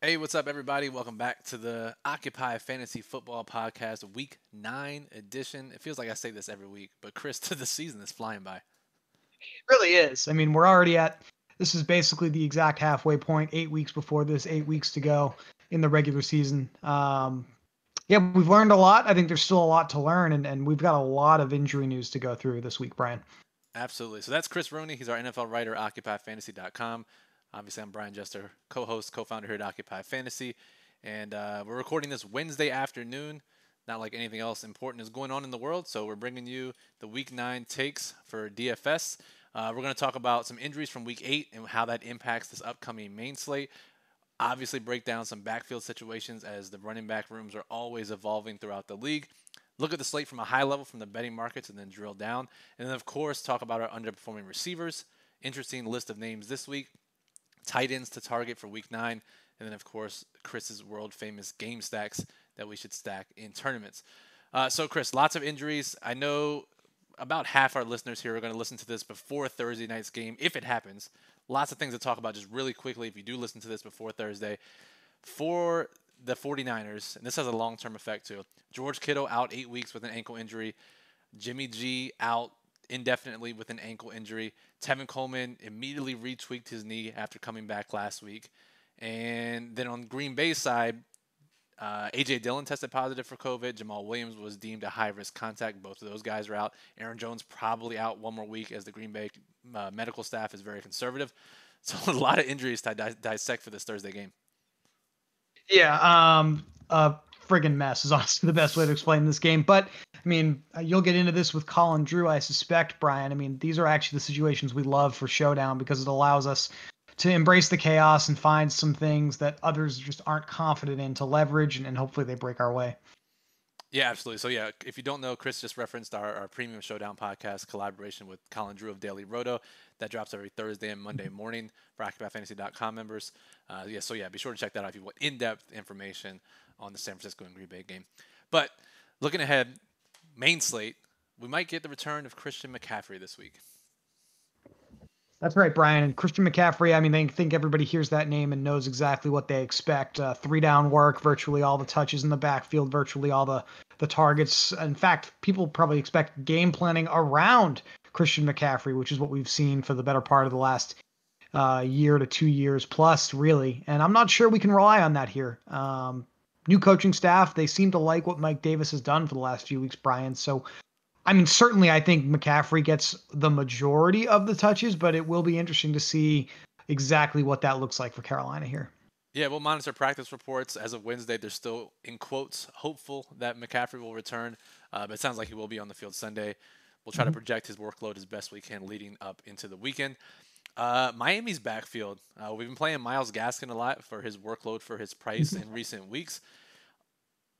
Hey, what's up, everybody? Welcome back to the Occupy Fantasy Football Podcast, Week 9 edition. It feels like I say this every week, but Chris, the season is flying by. It really is. I mean, we're already this is basically the exact halfway point, 8 weeks before this, 8 weeks to go in the regular season. Yeah, we've learned a lot. I think there's still a lot to learn, and we've got a lot of injury news to go through this week, Brian. Absolutely. So that's Chris Rooney. He's our NFL writer, OccupyFantasy.com. Obviously, I'm Brian Jester, co-host, co-founder here at Occupy Fantasy. And we're recording this Wednesday afternoon. Not like anything else important is going on in the world, so we're bringing you the Week 9 takes for DFS. We're going to talk about some injuries from Week 8 and how that impacts this upcoming main slate. Obviously, break down some backfield situations as the running back rooms are always evolving throughout the league. Look at the slate from a high level from the betting markets and then drill down. And then, of course, talk about our underperforming receivers. Interesting list of names this week. Tight ends to target for Week 9. And then, of course, Chris's world-famous game stacks that we should stack in tournaments. So, Chris, lots of injuries. I know about half our listeners here are going to listen to this before Thursday night's game, if it happens. Lots of things to talk about just really quickly if you do listen to this before Thursday. For the 49ers, and this has a long-term effect too, George Kittle out 8 weeks with an ankle injury. Jimmy G out indefinitely with an ankle injury. Tevin Coleman immediately retweaked his knee after coming back last week. And then on Green Bay's side, A.J. Dillon tested positive for COVID. Jamal Williams was deemed a high-risk contact. Both of those guys are out. Aaron Jones probably out one more week as the Green Bay medical staff is very conservative. So a lot of injuries to dissect for this Thursday game. Yeah, a friggin' mess is honestly the best way to explain this game. But, I mean, you'll get into this with Colin Drew, I suspect, Brian. I mean, these are actually the situations we love for Showdown because it allows us to embrace the chaos and find some things that others just aren't confident in to leverage, and hopefully they break our way. Yeah, absolutely. So, yeah, if you don't know, Chris just referenced our Premium Showdown podcast collaboration with Colin Drew of Daily Roto. That drops every Thursday and Monday morning for OccupyFantasy.com members. Be sure to check that out if you want in-depth information on the San Francisco and Green Bay game. But looking ahead, main slate, we might get the return of Christian McCaffrey this week. That's right, Brian. And Christian McCaffrey, I mean, I think everybody hears that name and knows exactly what they expect. 3-down work, virtually all the touches in the backfield, virtually all the targets. In fact, people probably expect game planning around Christian McCaffrey, which is what we've seen for the better part of the last year to 2 years plus, really. And I'm not sure we can rely on that here. New coaching staff, they seem to like what Mike Davis has done for the last few weeks, Brian. So, I mean, certainly I think McCaffrey gets the majority of the touches, but it will be interesting to see exactly what that looks like for Carolina here. Yeah, we'll monitor practice reports. As of Wednesday, they're still, in quotes, hopeful that McCaffrey will return. But it sounds like he will be on the field Sunday. We'll try to project his workload as best we can leading up into the weekend. Miami's backfield. We've been playing Myles Gaskin a lot for his workload, for his price in recent weeks.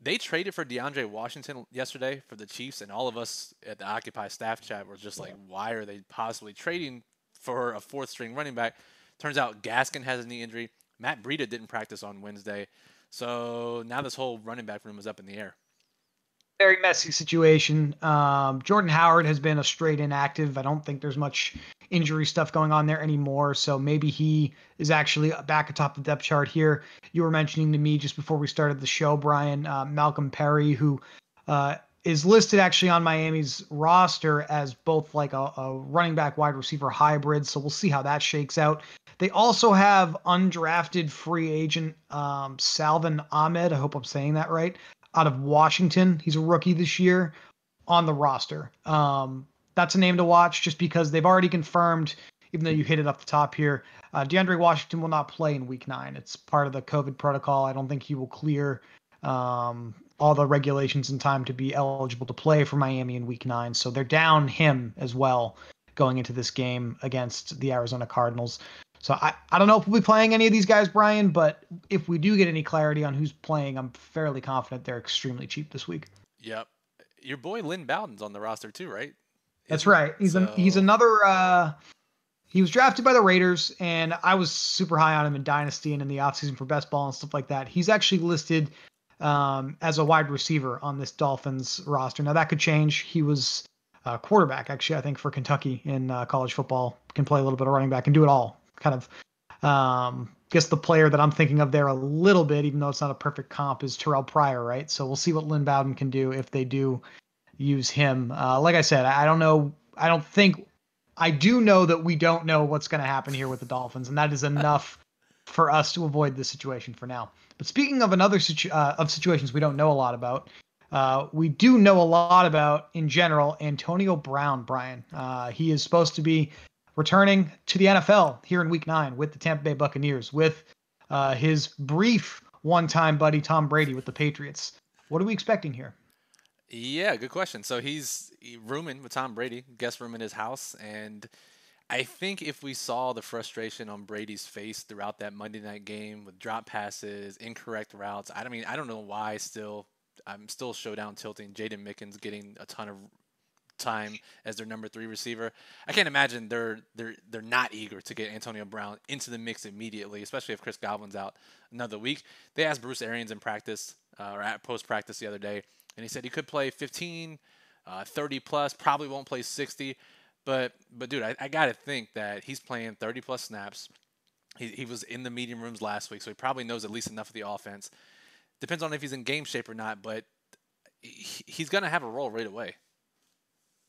They traded for DeAndre Washington yesterday for the Chiefs, and all of us at the Occupy staff chat were just like, why are they possibly trading for a fourth-string running back? Turns out Gaskin has a knee injury. Matt Breida didn't practice on Wednesday. So now this whole running back room is up in the air. Very messy situation. Jordan Howard has been a straight inactive. I don't think there's much injury stuff going on there anymore. So maybe he is actually back atop the depth chart here. You were mentioning to me just before we started the show, Brian, Malcolm Perry, who is listed actually on Miami's roster as both like a running back wide receiver hybrid. So we'll see how that shakes out. They also have undrafted free agent Salvin Ahmed. I hope I'm saying that right. Out of Washington. He's a rookie this year on the roster. That's a name to watch just because they've already confirmed, even though you hit it up the top here, DeAndre Washington will not play in Week 9. It's part of the COVID protocol. I don't think he will clear all the regulations in time to be eligible to play for Miami in Week 9. So they're down him as well going into this game against the Arizona Cardinals. So I don't know if we'll be playing any of these guys, Brian, but if we do get any clarity on who's playing, I'm fairly confident they're extremely cheap this week. Yep. Your boy Lynn Bowden's on the roster too, right? That's right. He's another he was drafted by the Raiders, and I was super high on him in Dynasty and in the offseason for best ball and stuff like that. He's actually listed as a wide receiver on this Dolphins roster. Now that could change. He was a quarterback, actually, I think, for Kentucky in college football. Can play a little bit of running back and do it all. Kind of Guess the player that I'm thinking of there a little bit, even though it's not a perfect comp, is Terrell Pryor, right? So we'll see what Lynn Bowden can do if they do use him. Like I said, I don't know. I do know that we don't know what's going to happen here with the Dolphins, and that is enough for us to avoid this situation for now. But speaking of of situations we don't know a lot about, we do know a lot about in general Antonio Brown, Brian. He is supposed to be returning to the NFL here in Week 9 with the Tampa Bay Buccaneers, with his brief one-time buddy Tom Brady with the Patriots. What are we expecting here? Yeah, good question. So he's rooming with Tom Brady, guest room in his house, and I think if we saw the frustration on Brady's face throughout that Monday night game with drop passes, incorrect routes, I don't know why I'm still showdown tilting. Jaden Mickens getting a ton of time as their number 3 receiver. I can't imagine they're not eager to get Antonio Brown into the mix immediately, especially if Chris Godwin's out another week. They asked Bruce Arians in practice or at post practice the other day, and he said he could play 15, 30 plus, probably won't play 60. But dude, I got to think that he's playing 30 plus snaps. He was in the meeting rooms last week, so he probably knows at least enough of the offense. Depends on if he's in game shape or not, but he's going to have a role right away.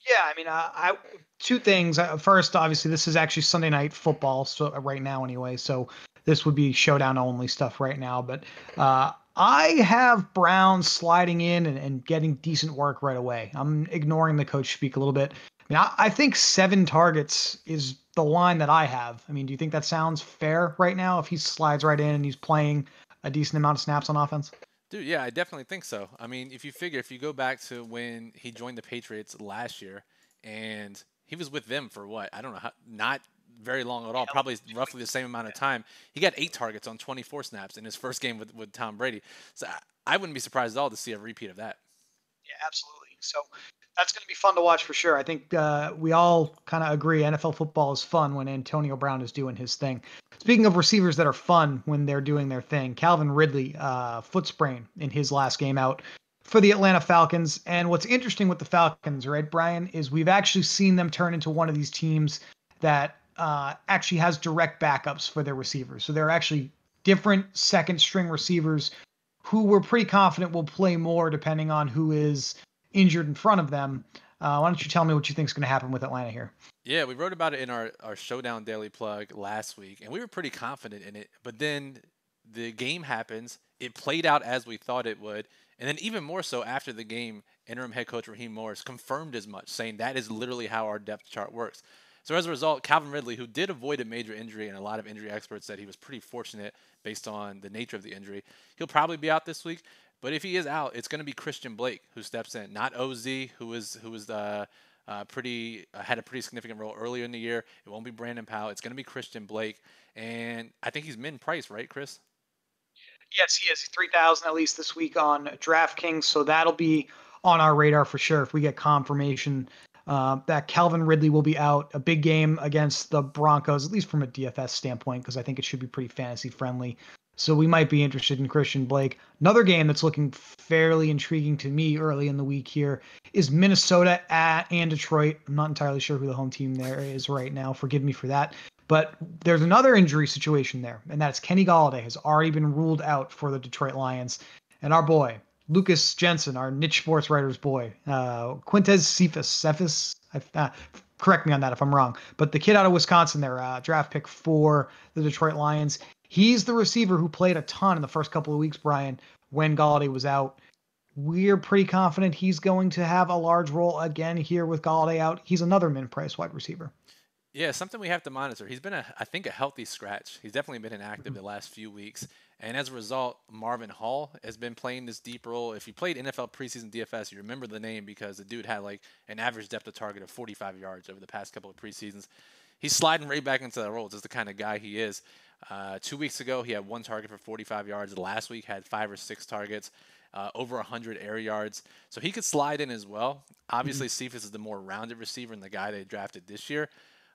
Yeah, I mean, two things. First, obviously, this is actually Sunday night football, so right now anyway. So this would be showdown only stuff right now. But I have Brown sliding in and getting decent work right away. I'm ignoring the coach speak a little bit. I mean, I think 7 targets is the line that I have. I mean, do you think that sounds fair right now if he slides right in and he's playing a decent amount of snaps on offense? Dude, yeah, I definitely think so. I mean, if you go back to when he joined the Patriots last year, and he was with them for what? I don't know, not very long at all, probably roughly the same amount of time. He got 8 targets on 24 snaps in his first game with Tom Brady. So I wouldn't be surprised at all to see a repeat of that. Yeah, absolutely. So that's going to be fun to watch for sure. I think we all kind of agree NFL football is fun when Antonio Brown is doing his thing. Speaking of receivers that are fun when they're doing their thing, Calvin Ridley, foot sprain in his last game out for the Atlanta Falcons. And what's interesting with the Falcons, right, Brian, is we've actually seen them turn into one of these teams that actually has direct backups for their receivers. So they're actually different second string receivers who we're pretty confident will play more depending on who is injured in front of them. Why don't you tell me what you think is going to happen with Atlanta here? Yeah, we wrote about it in our Showdown Daily Plug last week, and we were pretty confident in it. But then the game happens. It played out as we thought it would. And then even more so after the game, interim head coach Raheem Morris confirmed as much, saying that is literally how our depth chart works. So as a result, Calvin Ridley, who did avoid a major injury, and a lot of injury experts said he was pretty fortunate based on the nature of the injury, he'll probably be out this week. But if he is out, it's going to be Christian Blake who steps in, not OZ, who was pretty had a pretty significant role earlier in the year. It won't be Brandon Powell. It's going to be Christian Blake, and I think he's min price, right, Chris? Yes, he is. He's 3,000 at least this week on DraftKings, so that'll be on our radar for sure if we get confirmation that Calvin Ridley will be out. A big game against the Broncos, at least from a DFS standpoint, because I think it should be pretty fantasy friendly. So we might be interested in Christian Blake. Another game that's looking fairly intriguing to me early in the week here is Minnesota and Detroit. I'm not entirely sure who the home team there is right now. Forgive me for that. But there's another injury situation there, and that's Kenny Golladay has already been ruled out for the Detroit Lions. And our boy, Lucas Jensen, our niche sports writer's boy, Quintez Cephas, correct me on that if I'm wrong, but the kid out of Wisconsin there, draft pick for the Detroit Lions, he's the receiver who played a ton in the first couple of weeks, Brian, when Golladay was out. We're pretty confident he's going to have a large role again here with Golladay out. He's another min-price wide receiver. Yeah, something we have to monitor. He's been, I think, a healthy scratch. He's definitely been inactive the last few weeks. And as a result, Marvin Hall has been playing this deep role. If you played NFL preseason DFS, you remember the name because the dude had like an average depth of target of 45 yards over the past couple of preseasons. He's sliding right back into that role. Just the kind of guy he is. 2 weeks ago, he had 1 target for 45 yards. Last week, had 5 or 6 targets, over 100 air yards. So he could slide in as well. Obviously, Cephas is the more rounded receiver and the guy they drafted this year.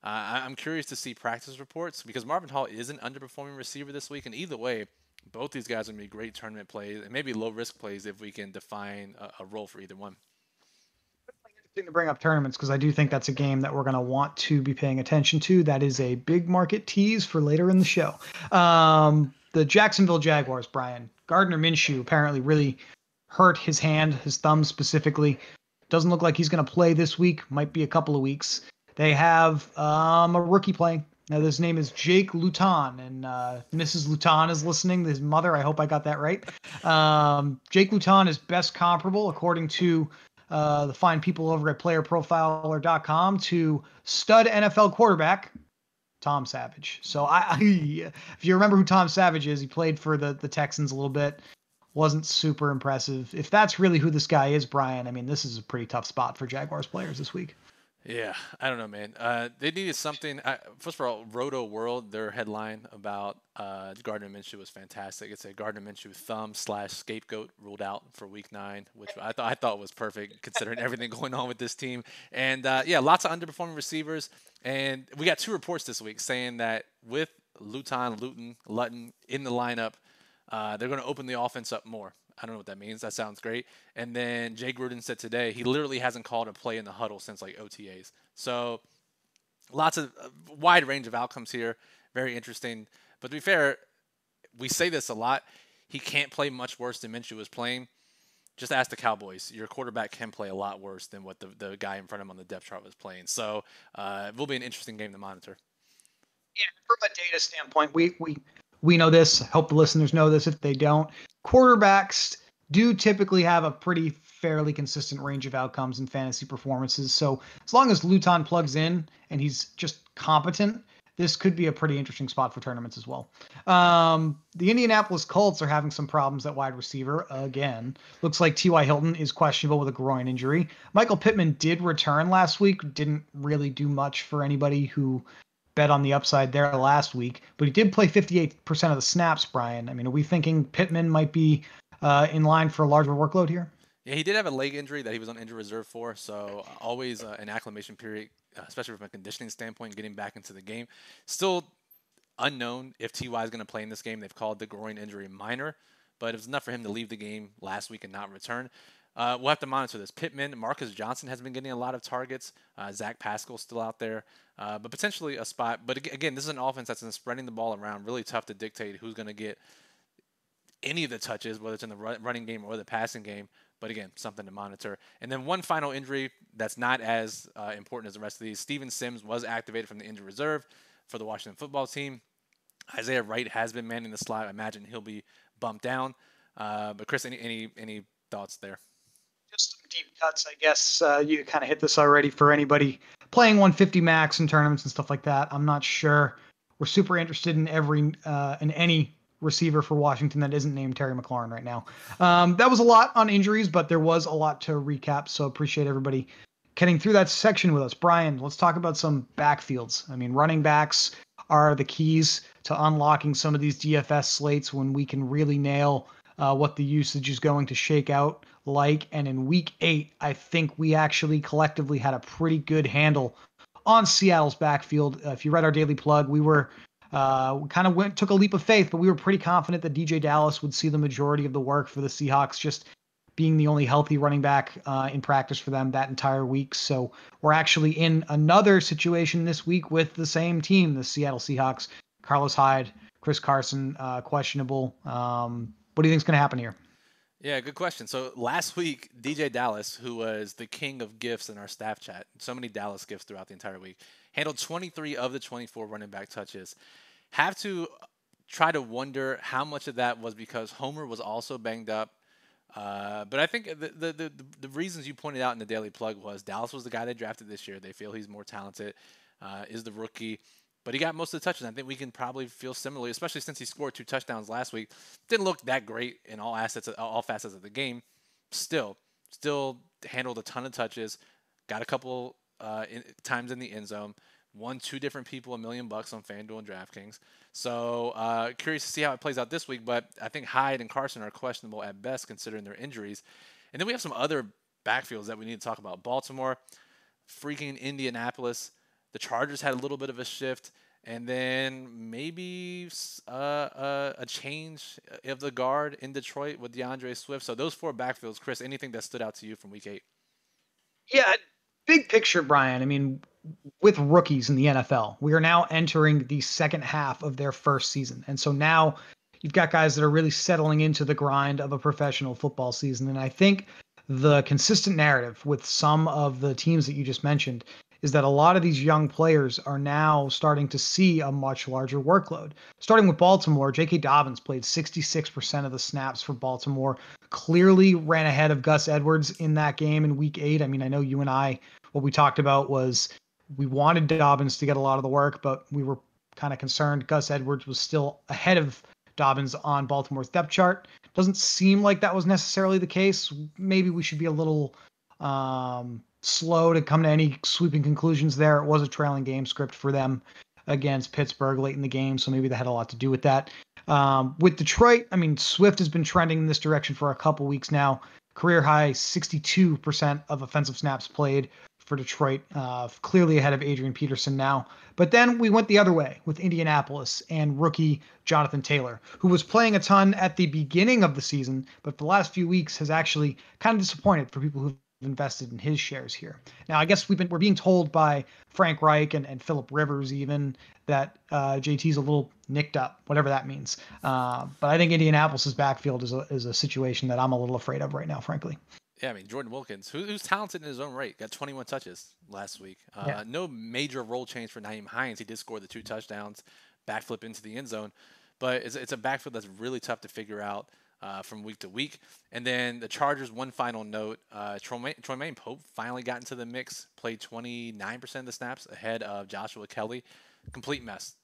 I'm curious to see practice reports because Marvin Hall is an underperforming receiver this week. And either way, both these guys are going to be great tournament plays and maybe low-risk plays if we can define a role for either one. To bring up tournaments because I do think that's a game that we're going to want to be paying attention to. That is a big market tease for later in the show. The Jacksonville Jaguars, Brian. Gardner Minshew apparently really hurt his hand, his thumb specifically. Doesn't look like he's going to play this week. Might be a couple of weeks. They have a rookie playing. Now, his name is Jake Luton, and Mrs. Luton is listening. His mother, I hope I got that right. Jake Luton is best comparable, according to the fine people over at playerprofiler.com, to stud NFL quarterback Tom Savage. So if you remember who Tom Savage is, he played for the Texans a little bit. Wasn't super impressive. If that's really who this guy is, Brian, I mean, this is a pretty tough spot for Jaguars players this week. Yeah, I don't know, man. They needed something. First of all, Roto World, their headline about Gardner Minshew was fantastic. It said Gardner Minshew thumb/scapegoat ruled out for Week 9, which I thought was perfect considering everything going on with this team. And yeah, lots of underperforming receivers. And we got 2 reports this week saying that with Luton in the lineup, they're going to open the offense up more. I don't know what that means. That sounds great. And then Jay Gruden said today he literally hasn't called a play in the huddle since like OTAs. So lots of wide range of outcomes here. Very interesting. But to be fair, we say this a lot. He can't play much worse than Minshew was playing. Just ask the Cowboys. Your quarterback can play a lot worse than what the guy in front of him on the depth chart was playing. So it will be an interesting game to monitor. Yeah, from a data standpoint, we know this. I hope the listeners know this if they don't. Quarterbacks do typically have a pretty fairly consistent range of outcomes in fantasy performances. So as long as Luton plugs in and he's just competent, this could be a pretty interesting spot for tournaments as well. The Indianapolis Colts are having some problems at wide receiver again. Looks like T.Y. Hilton is questionable with a groin injury. Michael Pittman did return last week. Didn't really do much for anybody who bet on the upside there last week, but he did play 58% of the snaps, Brian. I mean, are we thinking Pittman might be in line for a larger workload here? Yeah, he did have a leg injury that he was on injury reserve for, so always an acclimation period, especially from a conditioning standpoint, getting back into the game. Still unknown if T.Y. is going to play in this game. They've called the groin injury minor, but it was enough for him to leave the game last week and not return. We'll have to monitor this. Pittman, Marcus Johnson has been getting a lot of targets. Zach Pascal's still out there, but potentially a spot. But again, this is an offense that's been spreading the ball around. Really tough to dictate who's going to get any of the touches, whether it's in the running game or the passing game. But again, something to monitor. And then one final injury that's not as important as the rest of these. Steven Sims was activated from the injured reserve for the Washington football team. Isaiah Wright has been manning the slot. I imagine he'll be bumped down. But Chris, any thoughts there? Just some deep cuts, I guess. You kind of hit this already for anybody playing 150 max in tournaments and stuff like that. I'm not sure. We're super interested in any receiver for Washington that isn't named Terry McLaurin right now. That was a lot on injuries, but there was a lot to recap. So appreciate everybody getting through that section with us. Brian, let's talk about some backfields. I mean, running backs are the keys to unlocking some of these DFS slates when we can really nail what the usage is going to shake out like. And in week 8, I think we actually collectively had a pretty good handle on Seattle's backfield. If you read our daily plug, we were took a leap of faith, but we were pretty confident that DJ Dallas would see the majority of the work for the Seahawks, just being the only healthy running back in practice for them that entire week. So we're actually in another situation this week with the same team, the Seattle Seahawks. Carlos Hyde, Chris Carson, questionable. What do you think is going to happen here? Yeah, good question. So last week, DJ Dallas, who was the king of gifts in our staff chat, so many Dallas gifts throughout the entire week, handled 23 of the 24 running back touches. Have to try to wonder how much of that was because Homer was also banged up. But I think the reasons you pointed out in the daily plug was Dallas was the guy they drafted this year. They feel he's more talented, is the rookie. But he got most of the touches. I think we can probably feel similarly, especially since he scored 2 touchdowns last week. Didn't look that great in all facets of the game. Still handled a ton of touches. Got a couple times in the end zone. Won 2 different people $1 million on FanDuel and DraftKings. So curious to see how it plays out this week. But I think Hyde and Carson are questionable at best considering their injuries. And then we have some other backfields that we need to talk about. Baltimore, freaking Indianapolis. The Chargers had a little bit of a shift, and then maybe a change of the guard in Detroit with DeAndre Swift. So those 4 backfields, Chris, anything that stood out to you from week 8? Yeah, big picture, Brian, I mean, with rookies in the NFL, we are now entering the second half of their first season. And so now you've got guys that are really settling into the grind of a professional football season. And I think the consistent narrative with some of the teams that you just mentioned is that a lot of these young players are now starting to see a much larger workload. Starting with Baltimore, J.K. Dobbins played 66% of the snaps for Baltimore, clearly ran ahead of Gus Edwards in that game in week 8. I mean, I know you and I, what we talked about was we wanted Dobbins to get a lot of the work, but we were kind of concerned Gus Edwards was still ahead of Dobbins on Baltimore's depth chart. Doesn't seem like that was necessarily the case. Maybe we should be a little slow to come to any sweeping conclusions there. It was a trailing game script for them against Pittsburgh late in the game, so maybe that had a lot to do with that. With Detroit, I mean, Swift has been trending in this direction for a couple weeks now. Career high 62% of offensive snaps played for Detroit, clearly ahead of Adrian Peterson now. But then we went the other way with Indianapolis and rookie Jonathan Taylor, who was playing a ton at the beginning of the season, but the last few weeks has actually kind of disappointed for people who've invested in his shares here. Now, I guess we're being told by Frank Reich and Phillip Rivers even that JT's a little nicked up, whatever that means. But I think Indianapolis's backfield is a situation that I'm a little afraid of right now, frankly. Yeah, I mean, Jordan Wilkins, who's talented in his own right, got 21 touches last week. No major role change for Nyheim Hines. He did score the 2 touchdowns, backflip into the end zone. But it's a backfield that's really tough to figure out from week to week. And then the Chargers, one final note, Troymaine Pope finally got into the mix, played 29% of the snaps ahead of Joshua Kelly. Complete mess.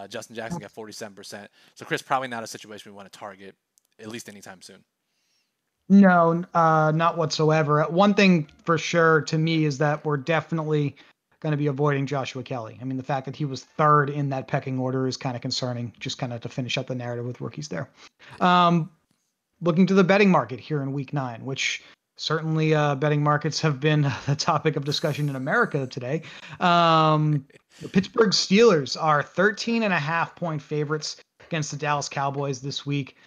Justin Jackson got 47%. So, Chris, probably not a situation we want to target, at least anytime soon. No, not whatsoever. One thing for sure to me is that we're definitely going to be avoiding Joshua Kelly. I mean, the fact that he was third in that pecking order is kind of concerning, just kind of to finish up the narrative with rookies there. Looking to the betting market here in week 9, which certainly betting markets have been the topic of discussion in America today. The Pittsburgh Steelers are 13.5-point favorites against the Dallas Cowboys this week.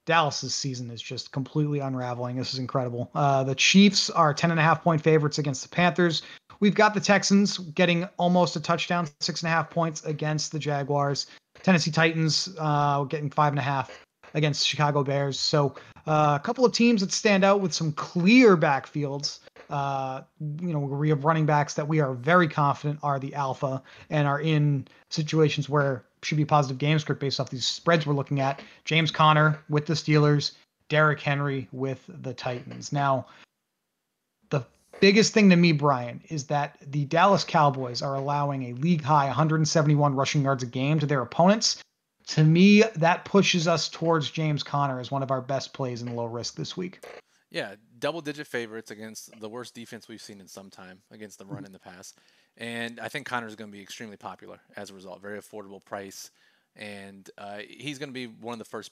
Dallas's season is just completely unraveling. This is incredible. The Chiefs are 10.5-point favorites against the Panthers. We've got the Texans getting almost a touchdown, 6.5 points against the Jaguars. Tennessee Titans getting 5.5 against Chicago Bears. So a couple of teams that stand out with some clear backfields. We have running backs that we are very confident are the alpha and are in situations where should be a positive game script based off these spreads we're looking at. James Conner with the Steelers, Derrick Henry with the Titans. Now, the biggest thing to me, Brian, is that the Dallas Cowboys are allowing a league high 171 rushing yards a game to their opponents. To me, that pushes us towards James Conner as one of our best plays in low risk this week. Yeah, double-digit favorites against the worst defense we've seen in some time against the run in the past. And I think Conner is going to be extremely popular as a result. Very affordable price. And he's going to be one of the first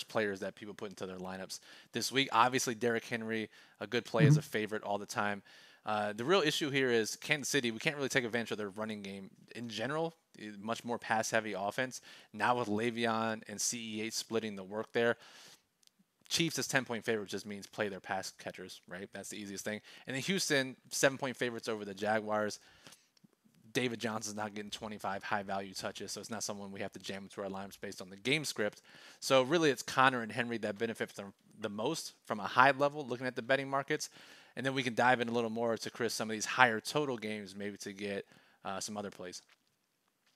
players that people put into their lineups this week. Obviously, Derrick Henry, a good play as a favorite all the time. The real issue here is Kansas City. We can't really take advantage of their running game in general. Much more pass-heavy offense. Now with Le'Veon and CEH splitting the work there, Chiefs as 10-point favorites just means play their pass catchers, right? That's the easiest thing. And then Houston, 7-point favorites over the Jaguars. David Johnson's not getting 25 high-value touches, so it's not someone we have to jam into our lineups based on the game script. So really it's Conner and Henry that benefit the most from a high level looking at the betting markets. And then we can dive in a little more to Chris, some of these higher total games maybe to get some other plays.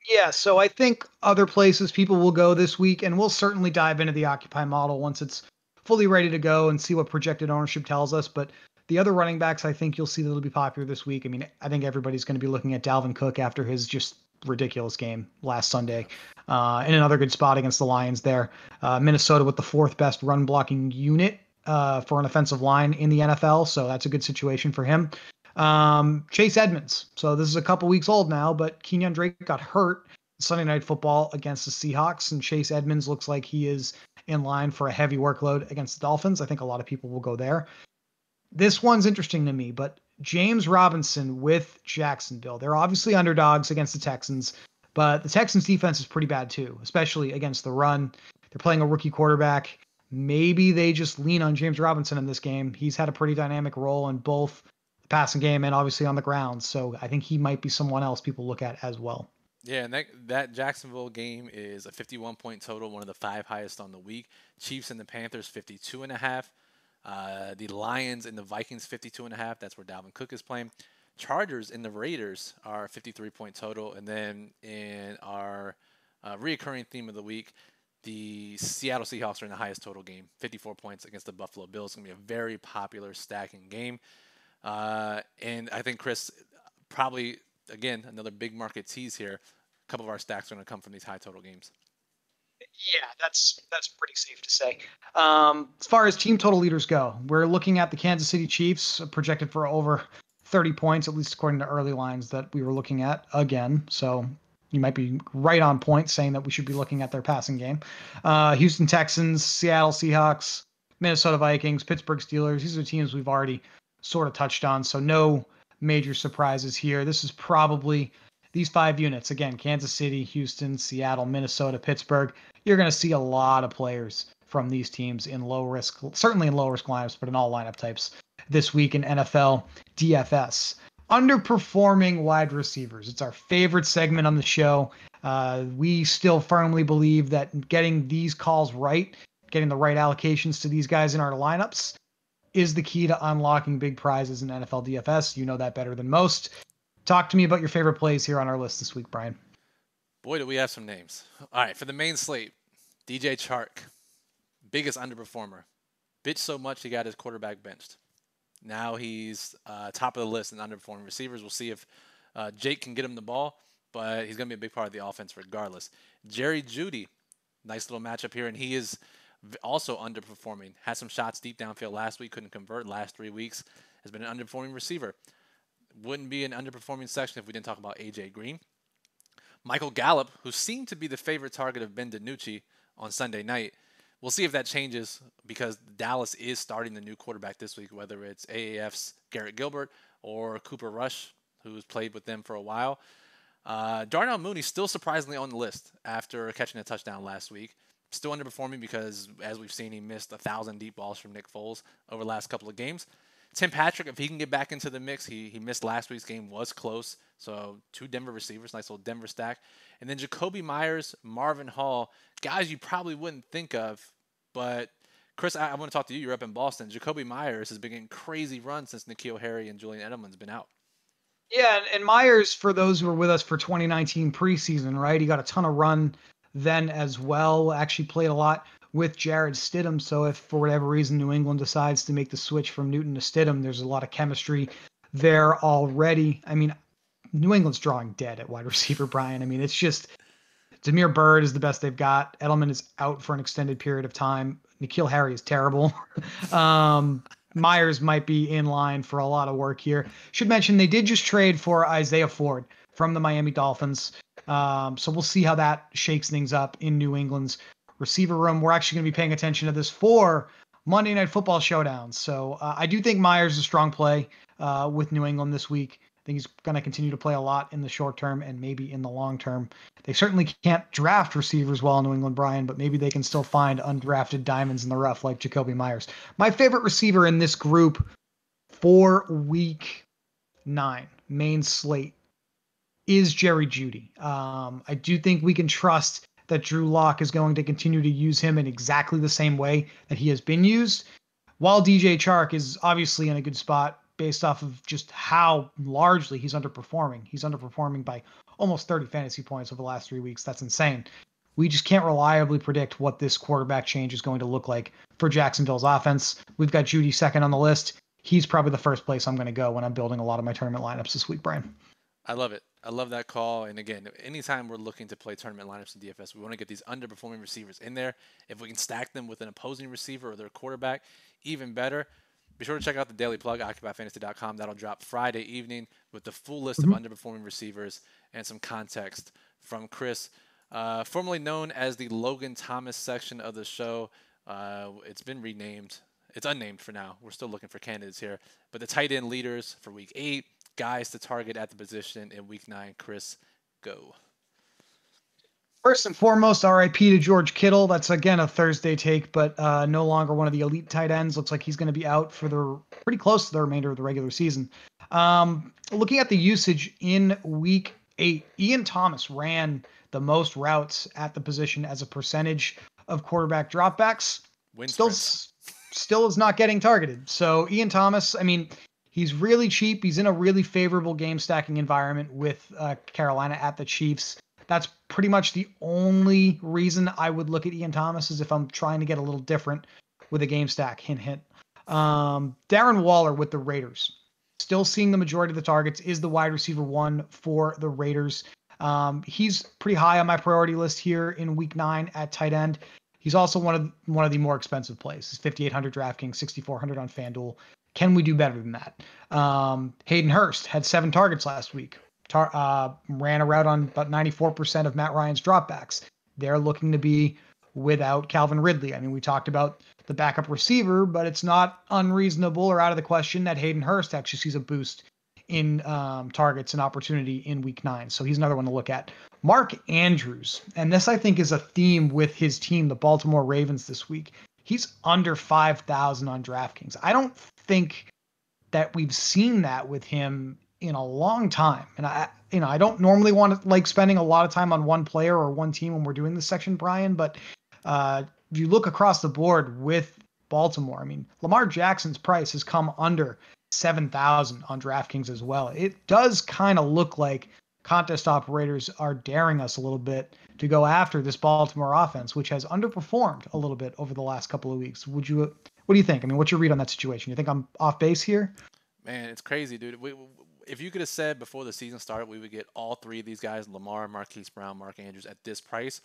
Yeah, so I think other places people will go this week, and we'll certainly dive into the Occupy model once it's fully ready to go and see what projected ownership tells us. But the other running backs I think you'll see that'll be popular this week. I mean, I think everybody's going to be looking at Dalvin Cook after his just ridiculous game last Sunday. In another good spot against the Lions there. Minnesota with the 4th best run blocking unit for an offensive line in the NFL. So that's a good situation for him. Chase Edmonds. So this is a couple weeks old now, but Kenyon Drake got hurt Sunday Night Football against the Seahawks, and Chase Edmonds looks like he is in line for a heavy workload against the Dolphins. I think a lot of people will go there. This one's interesting to me, but James Robinson with Jacksonville. They're obviously underdogs against the Texans, but the Texans defense is pretty bad too, especially against the run. They're playing a rookie quarterback. Maybe they just lean on James Robinson in this game. He's had a pretty dynamic role in both the passing game and obviously on the ground. So I think he might be someone else people look at as well. Yeah, and that Jacksonville game is a 51-point total, one of the 5 highest on the week. Chiefs and the Panthers 52.5. The Lions and the Vikings 52.5. That's where Dalvin Cook is playing. Chargers and the Raiders are 53-point total, and then in our reoccurring theme of the week, the Seattle Seahawks are in the highest total game, 54 points against the Buffalo Bills. It's going to be a very popular stacking game. And I think, Chris, probably, again, another big market tease here. A couple of our stacks are going to come from these high total games. Yeah, that's pretty safe to say. As far as team total leaders go, we're looking at the Kansas City Chiefs projected for over 30 points, at least according to early lines that we were looking at again. So you might be right on point saying that we should be looking at their passing game. Houston Texans, Seattle Seahawks, Minnesota Vikings, Pittsburgh Steelers. These are teams we've already sort of touched on. So no major surprises here. This is probably these 5 units. Again, Kansas City, Houston, Seattle, Minnesota, Pittsburgh. You're going to see a lot of players from these teams in low risk, certainly in low risk lineups, but in all lineup types this week in NFL DFS. Underperforming wide receivers. It's our favorite segment on the show. We still firmly believe that getting these calls right, getting the right allocations to these guys in our lineups is the key to unlocking big prizes in NFL DFS. You know that better than most. Talk to me about your favorite plays here on our list this week, Brian. Boy, do we have some names. All right, for the main slate, DJ Chark, biggest underperformer. Bitched so much he got his quarterback benched. Now he's top of the list in underperforming receivers. We'll see if Jake can get him the ball, but he's going to be a big part of the offense regardless. Jerry Judy, nice little matchup here, and he is also underperforming. Had some shots deep downfield last week, couldn't convert. Last 3 weeks has been an underperforming receiver. Wouldn't be an underperforming section if we didn't talk about A.J. Green. Michael Gallup, who seemed to be the favorite target of Ben DiNucci on Sunday night. We'll see if that changes because Dallas is starting the new quarterback this week, whether it's AAF's Garrett Gilbert or Cooper Rush, who's played with them for a while. Darnell Mooney still surprisingly on the list after catching a touchdown last week. Still underperforming because, as we've seen, he missed 1,000 deep balls from Nick Foles over the last couple of games. Tim Patrick, if he can get back into the mix, he missed last week's game, was close. So 2 Denver receivers, nice little Denver stack. And then Jacoby Myers, Marvin Hall, guys you probably wouldn't think of. But, Chris, I want to talk to you. You're up in Boston. Jacoby Myers has been getting crazy runs since N'Keal Harry and Julian Edelman's been out. Yeah, and Myers, for those who were with us for 2019 preseason, right? He got a ton of run then as well. Actually played a lot with Jared Stidham. So if for whatever reason New England decides to make the switch from Newton to Stidham, there's a lot of chemistry there already. I mean, New England's drawing dead at wide receiver, Brian. I mean, it's just Damiere Byrd is the best they've got. Edelman is out for an extended period of time. N'Keal Harry is terrible. Myers might be in line for a lot of work here. Should mention they did just trade for Isaiah Ford from the Miami Dolphins. So we'll see how that shakes things up in New England's receiver room. We're actually going to be paying attention to this for Monday Night Football showdowns. So I do think Myers is a strong play with New England this week. I think he's going to continue to play a lot in the short term and maybe in the long term. They certainly can't draft receivers well in New England, Brian, but maybe they can still find undrafted diamonds in the rough like Jacoby Myers. My favorite receiver in this group for week 9, main slate, is Jerry Judy. I do think we can trust that Drew Lock is going to continue to use him in exactly the same way that he has been used, while DJ Chark is obviously in a good spot based off of just how largely he's underperforming. He's underperforming by almost 30 fantasy points over the last 3 weeks. That's insane. We just can't reliably predict what this quarterback change is going to look like for Jacksonville's offense. We've got Judy second on the list. He's probably the first place I'm going to go when I'm building a lot of my tournament lineups this week, Brian. I love it. I love that call. And again, anytime we're looking to play tournament lineups in DFS, we want to get these underperforming receivers in there. If we can stack them with an opposing receiver or their quarterback, even better. Be sure to check out the Daily Plug, OccupyFantasy.com. That'll drop Friday evening with the full list of underperforming receivers and some context from Chris, formerly known as the Logan Thomas section of the show. It's been renamed. It's unnamed for now. We're still looking for candidates here. But the tight end leaders for Week 8, guys to target at the position in Week 9. Chris, go. First and foremost, RIP to George Kittle. That's, again, a Thursday take, but no longer one of the elite tight ends. Looks like he's going to be out for pretty close to the remainder of the regular season. Looking at the usage in week 8, Ian Thomas ran the most routes at the position as a percentage of quarterback dropbacks. Still is not getting targeted. So Ian Thomas, I mean, he's really cheap. He's in a really favorable game stacking environment with Carolina at the Chiefs. That's pretty much the only reason I would look at Ian Thomas, is if I'm trying to get a little different with a game stack. Hint, hint. Darren Waller with the Raiders. Still seeing the majority of the targets, is the wide receiver 1 for the Raiders. He's pretty high on my priority list here in week 9 at tight end. He's also one of the more expensive plays. It's 5,800 DraftKings, 6,400 on FanDuel. Can we do better than that? Hayden Hurst had 7 targets last week. Ran a route on about 94% of Matt Ryan's dropbacks. They're looking to be without Calvin Ridley. I mean, we talked about the backup receiver, but it's not unreasonable or out of the question that Hayden Hurst actually sees a boost in targets and opportunity in week 9. So he's another one to look at. Mark Andrews, and this I think is a theme with his team, the Baltimore Ravens, this week. He's under 5,000 on DraftKings. I don't think that we've seen that with him in a long time. And I don't normally want to like spending a lot of time on one player or one team when we're doing this section, Brian, but if you look across the board with Baltimore, I mean, Lamar Jackson's price has come under 7,000 on DraftKings as well. It does kind of look like contest operators are daring us a little bit to go after this Baltimore offense, which has underperformed a little bit over the last couple of weeks. What do you think? I mean, what's your read on that situation? You think I'm off base here? Man, it's crazy, dude. If you could have said before the season started we would get all 3 of these guys, Lamar, Marquise Brown, Mark Andrews, at this price,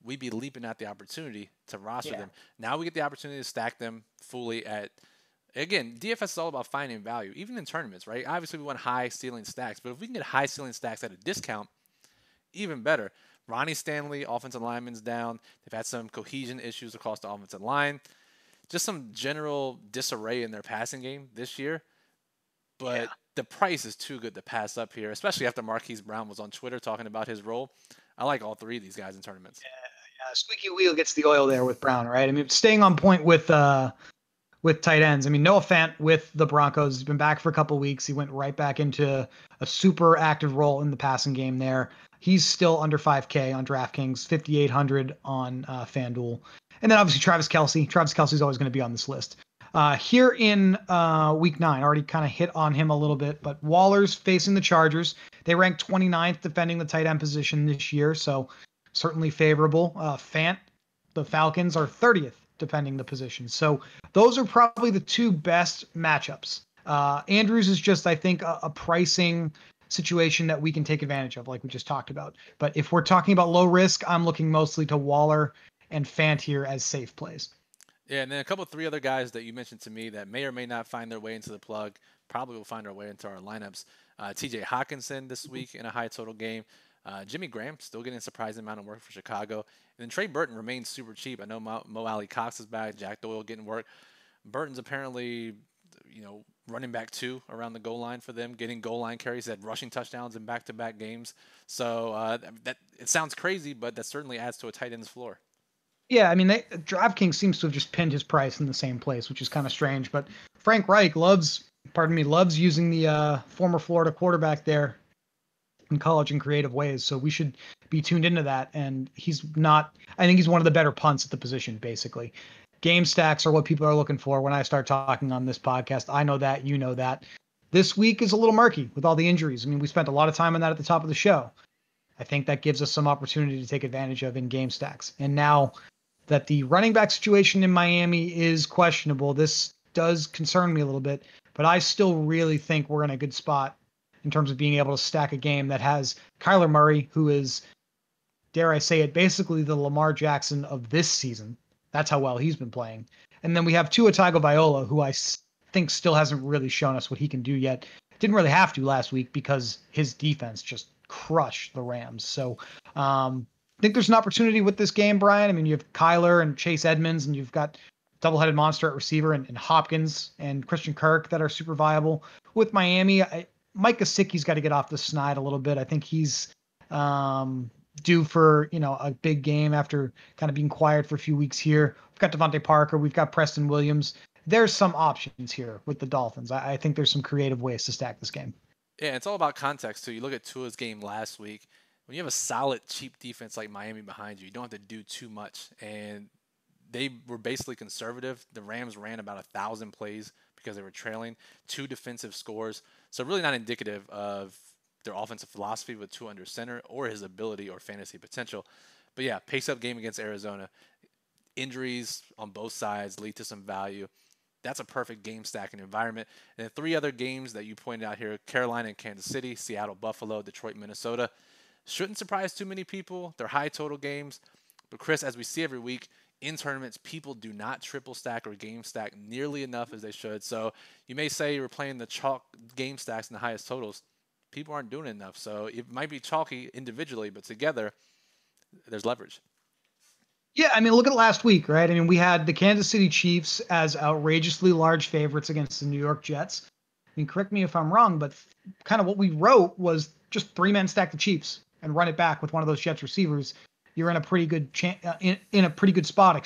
we'd be leaping at the opportunity to roster them. Now we get the opportunity to stack them fully at, again, DFS is all about finding value, even in tournaments, right? Obviously, we want high ceiling stacks, but if we can get high ceiling stacks at a discount, even better. Ronnie Stanley, offensive lineman's down. They've had some cohesion issues across the offensive line. Just some general disarray in their passing game this year. But the price is too good to pass up here, especially after Marquise Brown was on Twitter talking about his role. I like all 3 of these guys in tournaments. Yeah, squeaky wheel gets the oil there with Brown, right? I mean, staying on point with tight ends. I mean, Noah Fant with the Broncos has been back for a couple of weeks. He went right back into a super active role in the passing game there. He's still under 5K on DraftKings, 5,800 on FanDuel. And then obviously Travis Kelsey. Travis Kelsey is always going to be on this list. Here in week 9, already kind of hit on him a little bit, but Waller's facing the Chargers. They ranked 29th defending the tight end position this year, so certainly favorable. Fant, the Falcons, are 30th defending the position. So those are probably the 2 best matchups. Andrews is just, I think, a pricing situation that we can take advantage of, like we just talked about. But if we're talking about low risk, I'm looking mostly to Waller and Fant here as safe plays. Yeah, and then a couple 3 other guys that you mentioned to me that may or may not find their way into the plug, probably will find their way into our lineups. TJ Hawkinson this week in a high total game. Jimmy Graham still getting a surprising amount of work for Chicago. And then Trey Burton remains super cheap. I know Mo Alley Cox is back. Jack Doyle getting work. Burton's apparently, running back 2 around the goal line for them, getting goal line carries, had rushing touchdowns in back-to-back games. So that it sounds crazy, but that certainly adds to a tight end's floor. Yeah, I mean, DraftKings seems to have just pinned his price in the same place, which is kind of strange. But Frank Reich loves using the former Florida quarterback there in college in creative ways. So we should be tuned into that. And I think he's one of the better punts at the position, basically. Game stacks are what people are looking for when I start talking on this podcast. I know that, you know that. This week is a little murky with all the injuries. I mean, we spent a lot of time on that at the top of the show. I think that gives us some opportunity to take advantage of in game stacks. And now that the running back situation in Miami is questionable, this does concern me a little bit, but I still really think we're in a good spot in terms of being able to stack a game that has Kyler Murray, who is, dare I say it, basically the Lamar Jackson of this season. That's how well he's been playing. And then we have Tua Tagovailoa, who I think still hasn't really shown us what he can do yet. Didn't really have to last week because his defense just crushed the Rams. So I think there's an opportunity with this game, Brian. I mean, you have Kyler and Chase Edmonds, and you've got double-headed monster at receiver and Hopkins and Christian Kirk that are super viable. With Miami, Mike Gesicki's got to get off the snide a little bit. I think he's due for, a big game after kind of being quiet for a few weeks here. We've got Devontae Parker. We've got Preston Williams. There's some options here with the Dolphins. I think there's some creative ways to stack this game. Yeah, it's all about context too. You look at Tua's game last week. When you have a solid, cheap defense like Miami behind you, you don't have to do too much. And they were basically conservative. The Rams ran about 1,000 plays because they were trailing, 2 defensive scores. So really not indicative of their offensive philosophy with Tua under center or his ability or fantasy potential. But yeah, pace-up game against Arizona. Injuries on both sides lead to some value. That's a perfect game stacking environment. And then 3 other games that you pointed out here, Carolina and Kansas City, Seattle, Buffalo, Detroit, Minnesota. Shouldn't surprise too many people. They're high total games. But Chris, as we see every week, in tournaments, people do not triple stack or game stack nearly enough as they should. So you may say you're playing the chalk game stacks in the highest totals. People aren't doing enough. So it might be chalky individually, but together, there's leverage. Yeah, I mean, look at last week, right? I mean, we had the Kansas City Chiefs as outrageously large favorites against the New York Jets. I mean, correct me if I'm wrong, but kind of what we wrote was just 3-man stack the Chiefs and run it back with one of those Jets receivers. You're in a pretty good in a pretty good spot,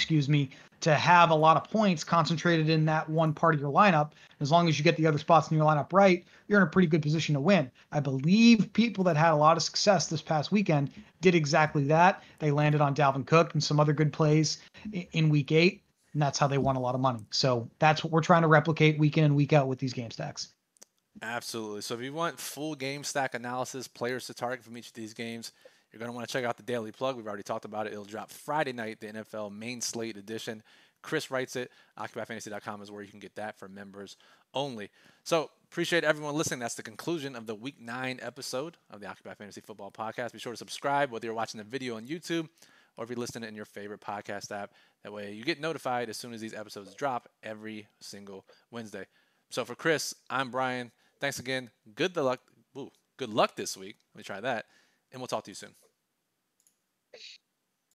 to have a lot of points concentrated in that one part of your lineup. As long as you get the other spots in your lineup right, you're in a pretty good position to win. I believe people that had a lot of success this past weekend did exactly that. They landed on Dalvin Cook and some other good plays in week 8, and that's how they won a lot of money. So that's what we're trying to replicate week in and week out with these game stacks. Absolutely. So if you want full game stack analysis, players to target from each of these games, you're going to want to check out the Daily Plug. We've already talked about it. It'll drop Friday night, the NFL main slate edition. Chris writes it. OccupyFantasy.com is where you can get that for members only. So appreciate everyone listening. That's the conclusion of the Week 9 episode of the Occupy Fantasy Football Podcast. Be sure to subscribe, whether you're watching the video on YouTube or if you're listening in your favorite podcast app. That way you get notified as soon as these episodes drop every single Wednesday. So for Chris, I'm Brian. Thanks again. Good luck this week. Let me try that. And we'll talk to you soon.